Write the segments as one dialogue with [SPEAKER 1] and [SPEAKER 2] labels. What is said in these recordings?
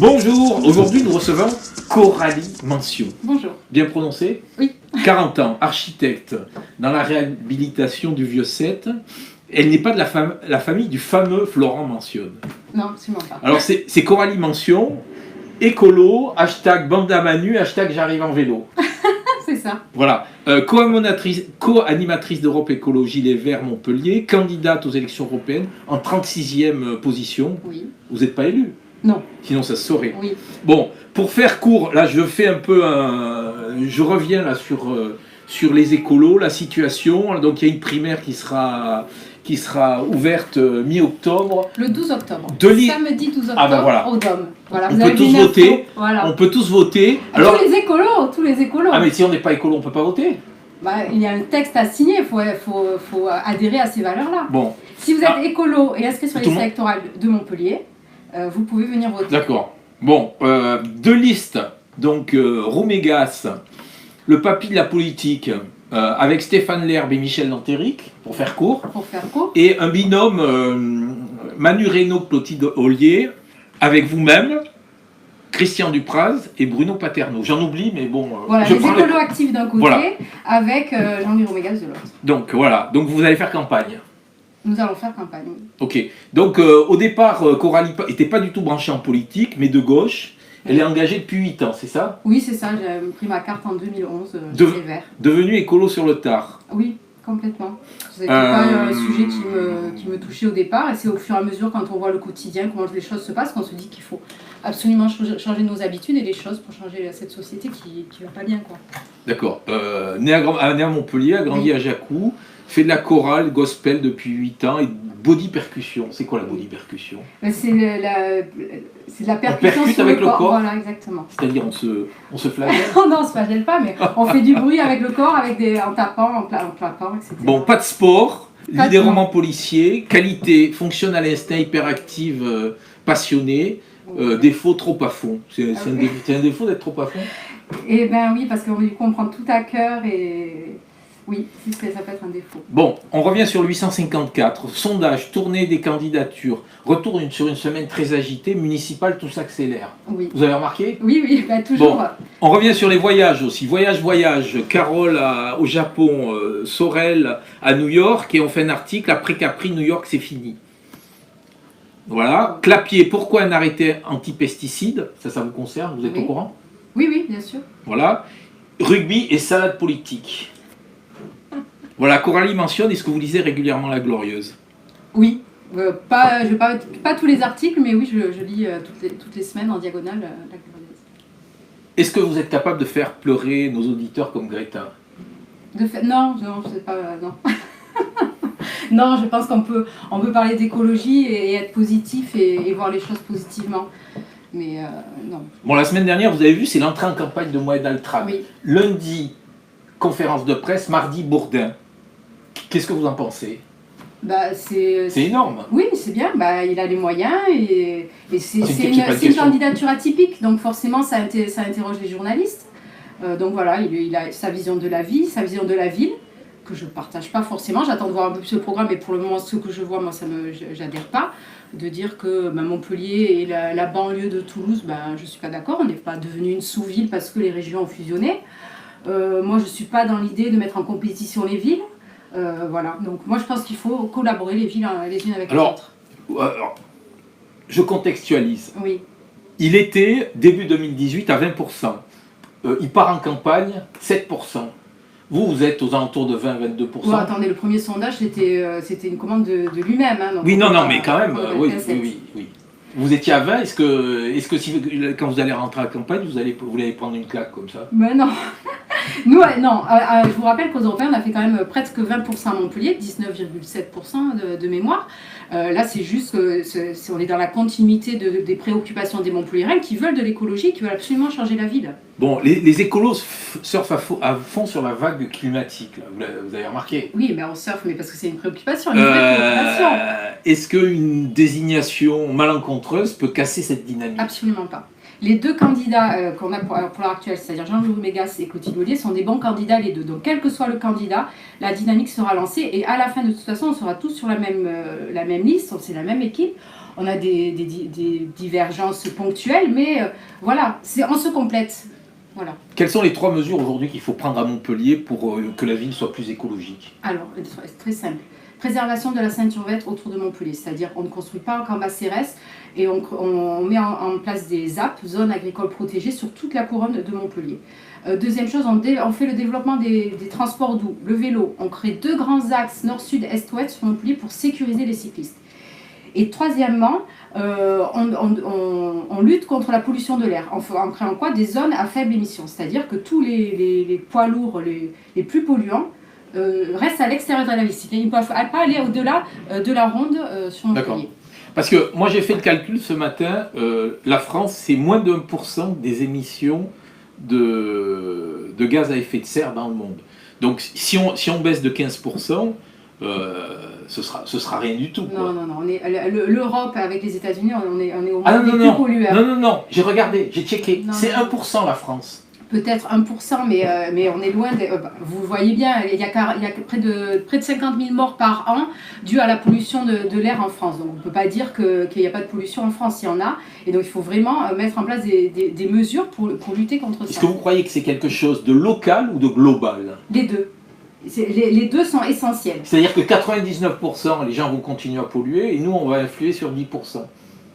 [SPEAKER 1] Bonjour, aujourd'hui nous recevons Coralie Mention.
[SPEAKER 2] Bonjour.
[SPEAKER 1] Bien prononcé?
[SPEAKER 2] Oui.
[SPEAKER 1] 40 ans, architecte dans la réhabilitation du Vieux 7. Elle n'est pas de la famille du fameux Florent Mention.
[SPEAKER 2] Non, absolument pas.
[SPEAKER 1] Alors c'est Coralie Mention, écolo, hashtag bande à Manu, hashtag j'arrive en vélo.
[SPEAKER 2] C'est ça.
[SPEAKER 1] Voilà, co-animatrice d'Europe Écologie Les Verts Montpellier, candidate aux élections européennes en 36e position.
[SPEAKER 2] Oui.
[SPEAKER 1] Vous n'êtes pas élu?
[SPEAKER 2] Non.
[SPEAKER 1] Sinon ça se saurait.
[SPEAKER 2] Oui.
[SPEAKER 1] Bon, pour faire court, là je fais un peu je reviens là sur les écolos, la situation. Donc il y a une primaire qui sera ouverte mi-octobre.
[SPEAKER 2] Le 12 octobre.
[SPEAKER 1] Samedi
[SPEAKER 2] 12 octobre
[SPEAKER 1] ah ben voilà.
[SPEAKER 2] au Dôme. Voilà,
[SPEAKER 1] On peut tous voter.
[SPEAKER 2] Voilà.
[SPEAKER 1] On peut tous voter.
[SPEAKER 2] Alors, tous les écolos.
[SPEAKER 1] Ah mais si on n'est pas écolo, on peut pas voter.
[SPEAKER 2] Bah, il y a un texte à signer, il faut adhérer à ces valeurs-là.
[SPEAKER 1] Bon.
[SPEAKER 2] Si vous êtes écolo et inscrit sur les listes électorales de Montpellier, vous pouvez venir voter.
[SPEAKER 1] D'accord. Bon, deux listes. Donc Roumégas, le papy de la politique, avec Stéphane Lerbe et Michel Lantéric, pour faire court.
[SPEAKER 2] Pour faire court.
[SPEAKER 1] Et un binôme Manu Reynaud-Clotilde Ollier, avec vous-même, Christian Dupraz et Bruno Paterno. J'en oublie, mais bon.
[SPEAKER 2] Voilà, les écolos actifs d'un côté,
[SPEAKER 1] voilà.
[SPEAKER 2] avec Jean-Louis Roumégas de l'autre.
[SPEAKER 1] Donc voilà, donc vous allez faire campagne.
[SPEAKER 2] Nous allons faire campagne, oui.
[SPEAKER 1] Ok, donc au départ, Coralie n'était pas du tout branchée en politique, mais de gauche. Elle est engagée depuis 8 ans, c'est ça?
[SPEAKER 2] Oui, c'est ça, j'ai pris ma carte en 2011, chez les Verts.
[SPEAKER 1] Devenue écolo sur le tard.
[SPEAKER 2] Oui, complètement. C'était pas un sujet qui me touchait au départ, et c'est au fur et à mesure, quand on voit le quotidien, comment les choses se passent, qu'on se dit qu'il faut absolument changer nos habitudes et les choses pour changer cette société qui va pas bien, quoi.
[SPEAKER 1] D'accord. Né à Montpellier, a grandi à Jacou, fait de la chorale gospel depuis 8 ans et body percussion. C'est quoi la body percussion?
[SPEAKER 2] C'est de la percussion
[SPEAKER 1] percute
[SPEAKER 2] sur
[SPEAKER 1] avec
[SPEAKER 2] le corps. Voilà, exactement.
[SPEAKER 1] C'est-à-dire on se flagelle?
[SPEAKER 2] Non, on se flagelle pas, mais on fait du bruit avec le corps, en tapant, en clapant, etc.
[SPEAKER 1] Bon, pas de sport, lit des romans policiers, qualité, fonctionne à l'instinct, hyperactive, passionnée, défaut trop à fond. C'est un défaut d'être trop à fond?
[SPEAKER 2] Eh bien oui, parce qu'on prend tout à cœur et... Oui, ça peut être un défaut.
[SPEAKER 1] Bon, on revient sur le 854. Sondage, tournée des candidatures, retour sur une semaine très agitée, municipale, tout s'accélère.
[SPEAKER 2] Oui.
[SPEAKER 1] Vous avez remarqué?
[SPEAKER 2] Oui, bah, toujours.
[SPEAKER 1] Bon, on revient sur les voyages aussi. Voyage, Carole au Japon, Sorel à New York, et on fait un article, après Capri, New York, c'est fini. Voilà. Clapier, pourquoi un arrêté anti-pesticides? Ça vous concerne? Vous êtes au courant?
[SPEAKER 2] Oui, bien sûr.
[SPEAKER 1] Voilà. Rugby et salade politique. Voilà, Coralie mentionne, est-ce que vous lisez régulièrement La Glorieuse?
[SPEAKER 2] Oui, pas tous les articles, mais oui, je lis toutes les semaines en diagonale La Glorieuse.
[SPEAKER 1] Est-ce que vous êtes capable de faire pleurer nos auditeurs comme Greta?
[SPEAKER 2] Non, c'est pas... Non. Non, je pense qu'on peut parler d'écologie et être positif et voir les choses positivement. Mais non.
[SPEAKER 1] Bon, la semaine dernière, vous avez vu, c'est l'entrée en campagne de Moed Altrad.
[SPEAKER 2] Oui.
[SPEAKER 1] Lundi, conférence de presse, mardi, Bourdin. Qu'est-ce que vous en pensez?
[SPEAKER 2] C'est
[SPEAKER 1] énorme.
[SPEAKER 2] Oui, c'est bien. Il a les moyens et c'est une candidature atypique. Donc forcément, ça interroge les journalistes. Donc voilà, il a sa vision de la vie, sa vision de la ville, que je ne partage pas forcément. J'attends de voir un peu plus le programme, mais pour le moment, ce que je vois, moi, j'adhère pas. De dire que Montpellier et la banlieue de Toulouse, je ne suis pas d'accord. On n'est pas devenu une sous-ville parce que les régions ont fusionné. Moi, je ne suis pas dans l'idée de mettre en compétition les villes. Voilà, donc moi je pense qu'il faut collaborer les villes les unes avec les autres.
[SPEAKER 1] Alors, je contextualise.
[SPEAKER 2] Oui.
[SPEAKER 1] Il était, début 2018, à 20%. Il part en campagne, 7%. Vous êtes aux alentours de 20-22%.
[SPEAKER 2] Oh, attendez, le premier sondage, c'était une commande de lui-même. Hein,
[SPEAKER 1] oui, non, mais quand même, oui. Vous étiez à 20, est-ce que quand vous allez rentrer à la campagne, vous allez prendre une claque comme ça?
[SPEAKER 2] Mais non. Nous, non. Je vous rappelle qu'aux Européens, on a fait quand même presque 20% à Montpellier, 19,7% de mémoire. Là, c'est juste on est dans la continuité des préoccupations des Montpelliérains qui veulent de l'écologie, qui veulent absolument changer la ville.
[SPEAKER 1] Bon, les écolos surfent à fond sur la vague climatique, là. Vous avez remarqué?
[SPEAKER 2] Oui, mais on surfe, mais parce que c'est une préoccupation, une vraie préoccupation.
[SPEAKER 1] Est-ce qu'une désignation malencontreuse peut casser cette dynamique?
[SPEAKER 2] Absolument pas. les deux candidats qu'on a pour l'heure actuelle, c'est-à-dire Jean-Louis Mégas et Clotilde Ollier, sont des bons candidats les deux. Donc quel que soit le candidat, la dynamique sera lancée et à la fin de toute façon, on sera tous sur la même liste, c'est la même équipe. On a des divergences ponctuelles, mais voilà, on se complète. Voilà.
[SPEAKER 1] Quelles sont les 3 mesures aujourd'hui qu'il faut prendre à Montpellier pour que la ville soit plus écologique?
[SPEAKER 2] Alors, c'est très simple. Préservation de la ceinture verte autour de Montpellier, c'est-à-dire on ne construit pas en Cambas CRS et on met en place des ZAP, zones agricoles protégées, sur toute la couronne de Montpellier. Deuxième chose, on fait le développement des transports doux, le vélo. On crée 2 grands axes nord-sud, est-ouest sur Montpellier pour sécuriser les cyclistes. Et troisièmement, on lutte contre la pollution de l'air en créant quoi? Des zones à faible émission, c'est-à-dire que tous les poids lourds les plus polluants restent à l'extérieur de la ville. Ils ne peuvent pas aller au-delà de la ronde sur Montpellier.
[SPEAKER 1] Parce que moi j'ai fait le calcul ce matin, la France c'est moins de 1% des émissions de gaz à effet de serre dans le monde. Donc si on baisse de 15%, ce sera rien du tout. Quoi.
[SPEAKER 2] Non. L'Europe avec les États-Unis, on est au moins des plus pollueurs.
[SPEAKER 1] Non, j'ai regardé, j'ai checké. C'est 1% la France.
[SPEAKER 2] Peut-être 1%, mais on est loin. Vous voyez bien, il y a près de 50 000 morts par an dues à la pollution de l'air en France. Donc on ne peut pas dire qu'il n'y a pas de pollution en France, il y en a. Et donc il faut vraiment mettre en place des mesures pour lutter contre ça.
[SPEAKER 1] Est-ce que vous croyez que c'est quelque chose de local ou de global?
[SPEAKER 2] Les deux. Les deux sont essentiels.
[SPEAKER 1] C'est-à-dire que 99%, les gens vont continuer à polluer et nous, on va influer sur 10%.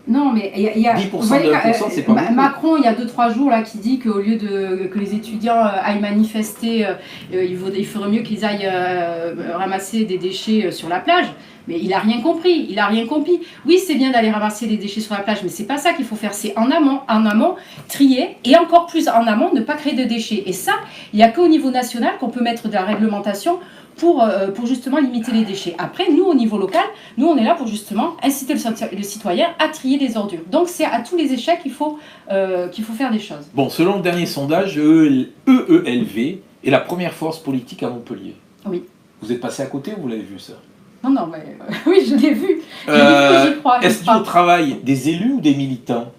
[SPEAKER 2] Non, mais il y a
[SPEAKER 1] 10% de 1%, c'est pas beaucoup.
[SPEAKER 2] Macron, il y a 2-3 jours, là, qui dit qu'au lieu que les étudiants aillent manifester, il ferait mieux qu'ils aillent ramasser des déchets sur la plage. Mais il n'a rien compris, Oui, c'est bien d'aller ramasser des déchets sur la plage, mais c'est pas ça qu'il faut faire. C'est en amont, trier, et encore plus en amont, ne pas créer de déchets. Et ça, il n'y a qu'au niveau national qu'on peut mettre de la réglementation pour justement limiter les déchets. Après, nous, au niveau local, nous, on est là pour justement inciter le citoyen à trier les ordures. Donc, c'est à tous les échecs qu'il faut faire des choses.
[SPEAKER 1] Bon, selon le dernier sondage, EELV est la première force politique à Montpellier.
[SPEAKER 2] Oui.
[SPEAKER 1] Vous êtes passé à côté ou vous l'avez vu ça?
[SPEAKER 2] Non, mais oui, je l'ai vu. J'y crois.
[SPEAKER 1] Est-ce qu'il y a au travail des élus ou des militants?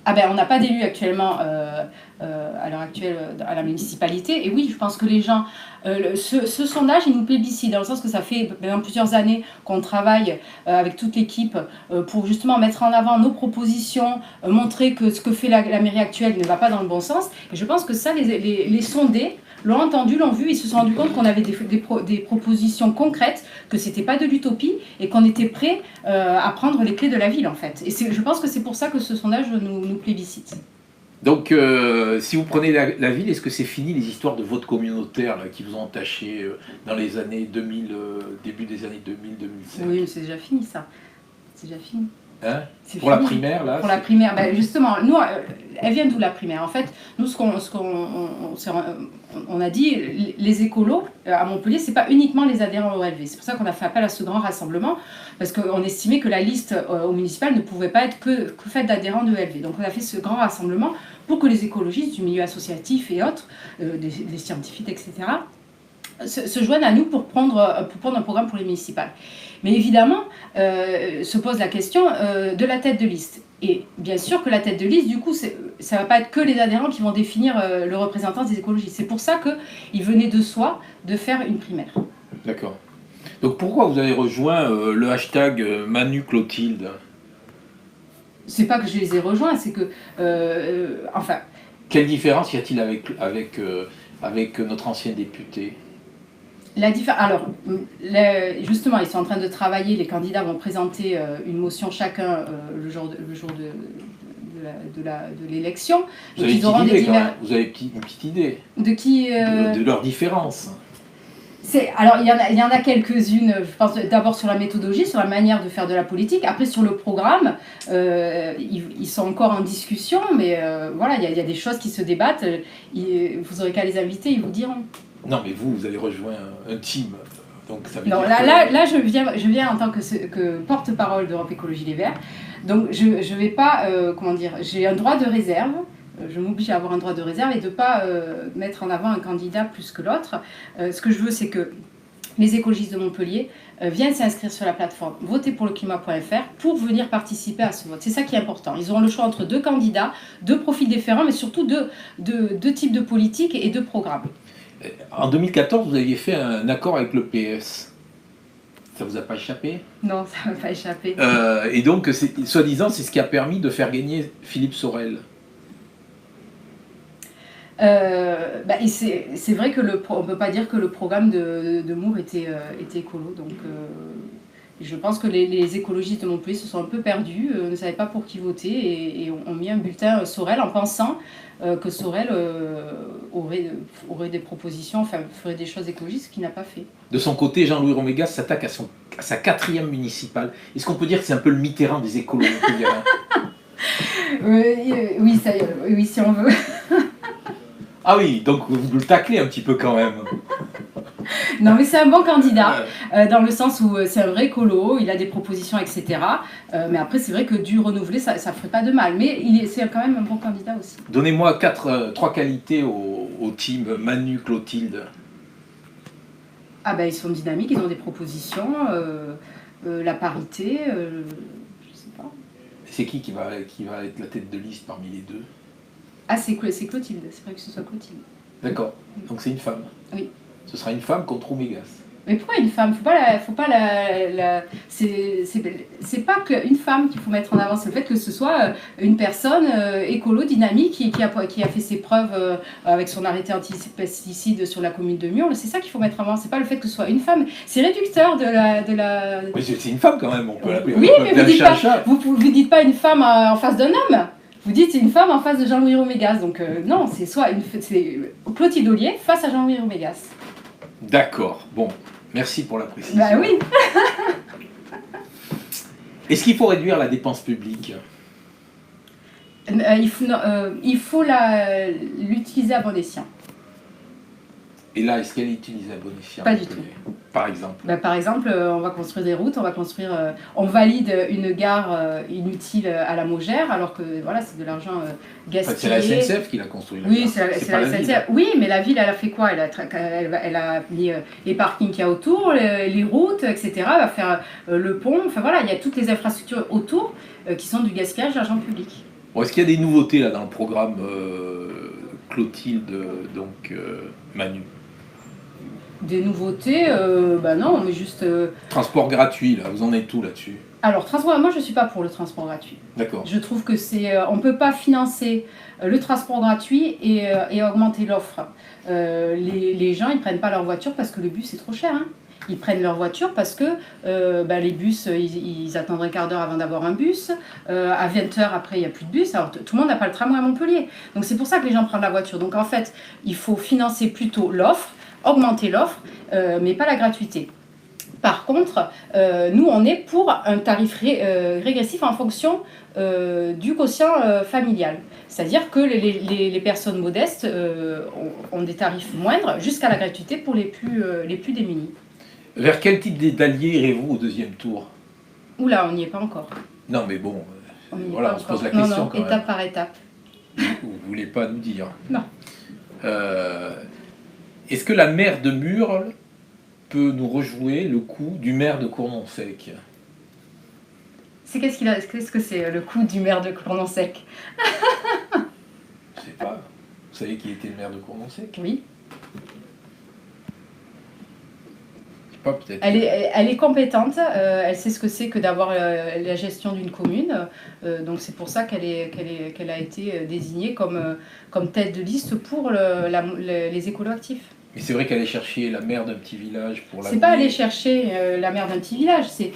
[SPEAKER 2] On n'a pas d'élus actuellement à l'heure actuelle à la municipalité. Et oui, je pense que les gens... ce sondage, il nous plébiscite, dans le sens que ça fait maintenant plusieurs années qu'on travaille avec toute l'équipe pour justement mettre en avant nos propositions, montrer que ce que fait la mairie actuelle ne va pas dans le bon sens. Et je pense que ça, les sondés l'ont entendu, l'ont vu, ils se sont rendus compte qu'on avait des propositions concrètes, que c'était pas de l'utopie et qu'on était prêt à prendre les clés de la ville en fait. Et je pense que c'est pour ça que ce sondage nous plébiscite.
[SPEAKER 1] Donc, si vous prenez la ville, est-ce que c'est fini les histoires de vote communautaire là, qui vous ont entaché dans les années 2000, début des années 2000-2005?
[SPEAKER 2] Oui, c'est déjà fini ça. C'est déjà fini.
[SPEAKER 1] Hein? Pour la primaire, là?
[SPEAKER 2] Pour la primaire, justement, nous, elle vient d'où la primaire? En fait, nous, on a dit, les écolos à Montpellier, c'est pas uniquement les adhérents au LV. C'est pour ça qu'on a fait appel à ce grand rassemblement, parce qu'on estimait que la liste au municipal ne pouvait pas être que faite d'adhérents de LV. Donc on a fait ce grand rassemblement pour que les écologistes du milieu associatif et autres, des scientifiques, etc., se joignent à nous pour prendre un programme pour les municipales. Mais évidemment, se pose la question de la tête de liste. Et bien sûr que la tête de liste, du coup, ça ne va pas être que les adhérents qui vont définir le représentant des écologistes. C'est pour ça qu'il venait de soi de faire une primaire.
[SPEAKER 1] D'accord. Donc pourquoi vous avez rejoint le hashtag Manu Clotilde? C'est pas
[SPEAKER 2] que je les ai rejoints, c'est que...
[SPEAKER 1] Quelle différence y a-t-il avec notre ancien député?
[SPEAKER 2] Alors, justement, ils sont en train de travailler, les candidats vont présenter une motion chacun le jour de l'élection.
[SPEAKER 1] Vous avez une petite idée
[SPEAKER 2] de qui
[SPEAKER 1] de leurs différences?
[SPEAKER 2] Alors, il y en a quelques-unes, je pense d'abord sur la méthodologie, sur la manière de faire de la politique. Après, sur le programme, ils sont encore en discussion, mais voilà, il y a des choses qui se débattent. Vous aurez qu'à les inviter, ils vous diront.
[SPEAKER 1] Non, mais vous avez rejoint un team. Donc ça veut
[SPEAKER 2] non,
[SPEAKER 1] dire
[SPEAKER 2] là, je viens en tant que porte-parole d'Europe Écologie Les Verts. Donc, je ne vais pas, j'ai un droit de réserve. Je m'oblige à avoir un droit de réserve et de ne pas mettre en avant un candidat plus que l'autre. Ce que je veux, c'est que les écologistes de Montpellier viennent s'inscrire sur la plateforme voterpourleclimat.fr pour venir participer à ce vote. C'est ça qui est important. Ils auront le choix entre 2 candidats, 2 profils différents, mais surtout deux types de politiques et 2 programmes.
[SPEAKER 1] En 2014, vous aviez fait un accord avec le PS. Ça vous a pas échappé?
[SPEAKER 2] Non, ça ne m'a pas échappé.
[SPEAKER 1] Et donc, soi-disant, c'est ce qui a permis de faire gagner Philippe Sorel.
[SPEAKER 2] C'est vrai que on ne peut pas dire que le programme de Moore était écolo. Donc, je pense que les écologistes de Montpellier se sont un peu perdus, ne savaient pas pour qui voter et ont mis un bulletin Sorel en pensant que Sorel aurait des propositions, enfin ferait des choses écologistes, ce qu'il n'a pas fait.
[SPEAKER 1] De son côté, Jean-Louis Romégas s'attaque à sa 4e municipale. Est-ce qu'on peut dire que c'est un peu le Mitterrand des écolos?
[SPEAKER 2] Oui, si on veut.
[SPEAKER 1] Ah oui, donc vous le taclez un petit peu quand même.
[SPEAKER 2] Non, mais c'est un bon candidat, dans le sens où c'est un vrai écolo, il a des propositions, etc. Mais après, c'est vrai que du renouveler, ça ne ferait pas de mal. Mais c'est quand même un bon candidat aussi.
[SPEAKER 1] Donnez-moi 3 qualités au team Manu, Clotilde.
[SPEAKER 2] Ah ben, ils sont dynamiques, ils ont des propositions, la parité, je sais pas.
[SPEAKER 1] C'est qui va être la tête de liste parmi les 2?
[SPEAKER 2] Ah, c'est Clotilde, c'est vrai que ce soit Clotilde.
[SPEAKER 1] D'accord, donc c'est une femme.
[SPEAKER 2] Oui.
[SPEAKER 1] Ce sera une femme contre Romégas.
[SPEAKER 2] Mais pourquoi une femme? C'est pas qu'une femme qu'il faut mettre en avant, c'est le fait que ce soit une personne écolo, dynamique, qui a fait ses preuves avec son arrêté anti-pesticides sur la commune de Murles. C'est ça qu'il faut mettre en avant, c'est pas le fait que ce soit une femme. C'est réducteur de la...
[SPEAKER 1] Mais c'est une femme quand même, on peut l'appeler.
[SPEAKER 2] Oui, mais vous dites pas une femme en face d'un homme. Vous dites c'est une femme en face de Jean-Louis Romégas. Donc non, c'est Clotilde Ollier face à Jean-Louis Romégas.
[SPEAKER 1] D'accord, bon, merci pour la précision.
[SPEAKER 2] Bah oui.
[SPEAKER 1] Est-ce qu'il faut réduire la dépense publique?
[SPEAKER 2] Il faut l'utiliser à bon escient.
[SPEAKER 1] Et là, est-ce qu'elle est utilisée à bon escient?
[SPEAKER 2] Pas du tout.
[SPEAKER 1] Par exemple?
[SPEAKER 2] Par exemple, on va construire des routes, on valide une gare inutile à la Mogère, alors que voilà, c'est de l'argent gaspillé.
[SPEAKER 1] C'est la SNCF qui l'a construit.
[SPEAKER 2] Oui, c'est la SNCF. Oui, mais la ville, elle a fait quoi? Elle a mis les parkings qu'il y a autour, les routes, etc. Elle va faire le pont. Enfin voilà, il y a toutes les infrastructures autour qui sont du gaspillage d'argent public.
[SPEAKER 1] Bon, est-ce qu'il y a des nouveautés là dans le programme Clotilde, Manu?
[SPEAKER 2] Des nouveautés, non, mais juste...
[SPEAKER 1] Transport gratuit, là, vous en êtes où là-dessus?
[SPEAKER 2] Alors, moi je ne suis pas pour le transport gratuit.
[SPEAKER 1] D'accord.
[SPEAKER 2] Je trouve que on ne peut pas financer le transport gratuit et augmenter l'offre. Les gens, ils ne prennent pas leur voiture parce que le bus est trop cher. Hein. Ils prennent leur voiture parce que les bus, ils attendent un quart d'heure avant d'avoir un bus. À 20h, après, il n'y a plus de bus. Alors, tout le monde n'a pas le tramway à Montpellier. Donc, c'est pour ça que les gens prennent la voiture. Donc, en fait, il faut financer plutôt l'offre, augmenter l'offre, mais pas la gratuité. Par contre, nous, on est pour un tarif régressif en fonction du quotient familial. C'est-à-dire que les personnes modestes ont des tarifs moindres jusqu'à la gratuité pour les plus démunis.
[SPEAKER 1] Vers quel type d'alliés irez-vous au 2e tour?
[SPEAKER 2] Oula, on n'y est pas encore.
[SPEAKER 1] Non, mais bon,
[SPEAKER 2] on
[SPEAKER 1] se pose la question quand même.
[SPEAKER 2] Étape par étape.
[SPEAKER 1] Vous ne voulez pas nous dire?
[SPEAKER 2] Non.
[SPEAKER 1] Est-ce que la maire de Murles peut nous rejouer le coup du maire de Cournon-Sec?
[SPEAKER 2] Qu'est-ce que c'est le coup du maire de Cournon-Sec?
[SPEAKER 1] Je sais pas. Vous savez qui était le maire de Cournon-Sec?
[SPEAKER 2] Oui.
[SPEAKER 1] Pas, peut-être.
[SPEAKER 2] Elle est compétente, elle sait ce que c'est que d'avoir la gestion d'une commune, donc c'est pour ça qu'elle a été désignée comme tête de liste pour les écolos actifs.
[SPEAKER 1] Mais c'est vrai qu'aller chercher la maire d'un petit village pour la...
[SPEAKER 2] C'est pas aller chercher la maire d'un petit village, c'est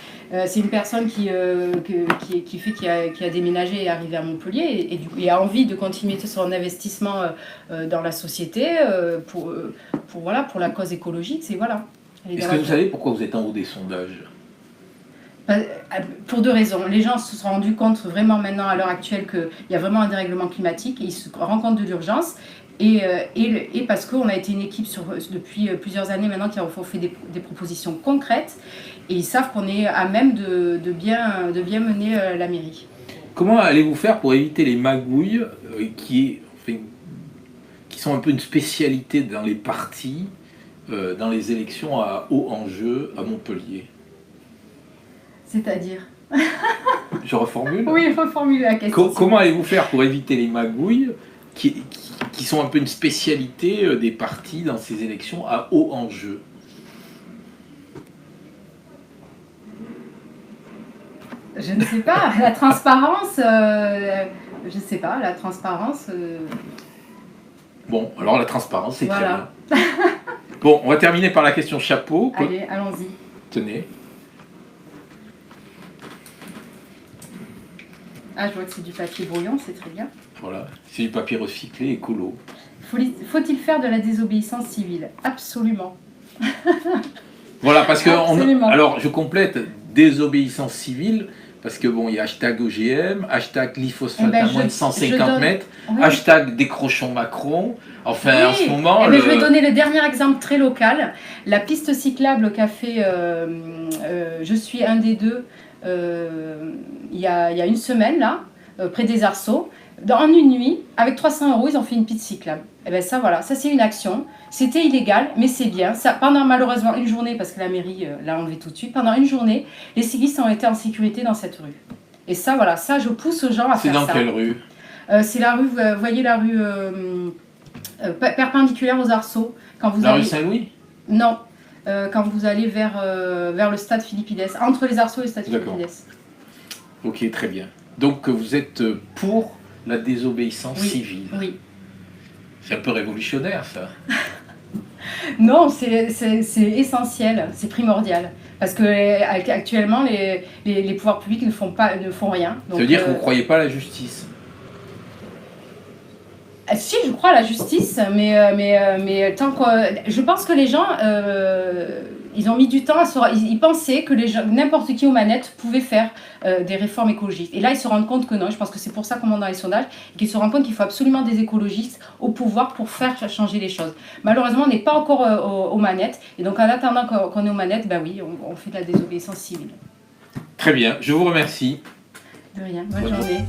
[SPEAKER 2] une personne qui a déménagé et est arrivée à Montpellier et a envie de continuer son investissement dans la société pour la cause écologique, c'est voilà.
[SPEAKER 1] Est-ce que vous savez pourquoi vous êtes en haut des sondages?
[SPEAKER 2] Pour 2 raisons. Les gens se sont rendus compte vraiment maintenant à l'heure actuelle qu'il y a vraiment un dérèglement climatique et ils se rendent compte de l'urgence. Et parce qu'on a été une équipe depuis plusieurs années maintenant qui a fait des propositions concrètes et ils savent qu'on est à même de bien mener la mairie.
[SPEAKER 1] Comment allez-vous faire pour éviter les magouilles qui sont un peu une spécialité dans les partis dans les élections à haut enjeu à Montpellier?
[SPEAKER 2] C'est-à-dire?
[SPEAKER 1] Je reformule?
[SPEAKER 2] Oui, reformule la question.
[SPEAKER 1] Comment allez-vous faire pour éviter les magouilles qui sont un peu une spécialité des partis dans ces élections à haut enjeu?
[SPEAKER 2] Je ne sais pas. La transparence, je ne sais pas. La transparence.
[SPEAKER 1] Bon, alors la transparence, c'est
[SPEAKER 2] voilà.
[SPEAKER 1] très bien. Bon, on va terminer par la question chapeau.
[SPEAKER 2] Allez, allons-y.
[SPEAKER 1] Tenez.
[SPEAKER 2] Ah, je vois que c'est du papier brouillon, c'est très bien.
[SPEAKER 1] Voilà, c'est du papier recyclé écolo.
[SPEAKER 2] Faut-il faire de la désobéissance civile? Absolument.
[SPEAKER 1] Voilà, parce que
[SPEAKER 2] alors
[SPEAKER 1] je complète désobéissance civile, parce que bon, il y a hashtag OGM, hashtag glyphosate à moins de 150 mètres, oui. Hashtag décrochons Macron. Enfin, oui. En ce moment.
[SPEAKER 2] Je vais donner le dernier exemple très local. La piste cyclable qu'a fait Je suis un des deux il y a une semaine, là, près des Arceaux. En une nuit, avec 300 €, ils ont fait une piste cyclable. Et bien ça, voilà, ça c'est une action. C'était illégal, mais c'est bien. Ça, pendant malheureusement une journée, parce que la mairie l'a enlevé tout de suite, pendant une journée, les cyclistes ont été en sécurité dans cette rue. Et ça, voilà, ça, je pousse aux gens à faire ça.
[SPEAKER 1] C'est dans quelle rue?
[SPEAKER 2] C'est la rue, vous voyez la rue perpendiculaire aux Arceaux.
[SPEAKER 1] La rue Saint-Louis?
[SPEAKER 2] Non, quand vous allez vers le stade Philippides, entre les Arceaux et le stade Philippides.
[SPEAKER 1] Ok, très bien. Donc vous êtes pour la désobéissance civile?
[SPEAKER 2] Oui.
[SPEAKER 1] C'est un peu révolutionnaire, ça.
[SPEAKER 2] Non, c'est essentiel, c'est primordial. Parce que actuellement, les pouvoirs publics ne font rien. Donc,
[SPEAKER 1] ça veut dire que vous ne croyez pas à la justice?
[SPEAKER 2] Si, je crois à la justice, mais tant que je pense que les gens, ils ont mis du temps ils pensaient que n'importe qui aux manettes pouvait faire des réformes écologiques. Et là, ils se rendent compte que non. Je pense que c'est pour ça qu'on monte dans les sondages, et qu'ils se rendent compte qu'il faut absolument des écologistes au pouvoir pour faire changer les choses. Malheureusement, on n'est pas encore aux manettes, et donc en attendant qu'on est aux manettes, ben oui, on fait de la désobéissance civile.
[SPEAKER 1] Très bien, je vous remercie.
[SPEAKER 2] De rien, bonne journée.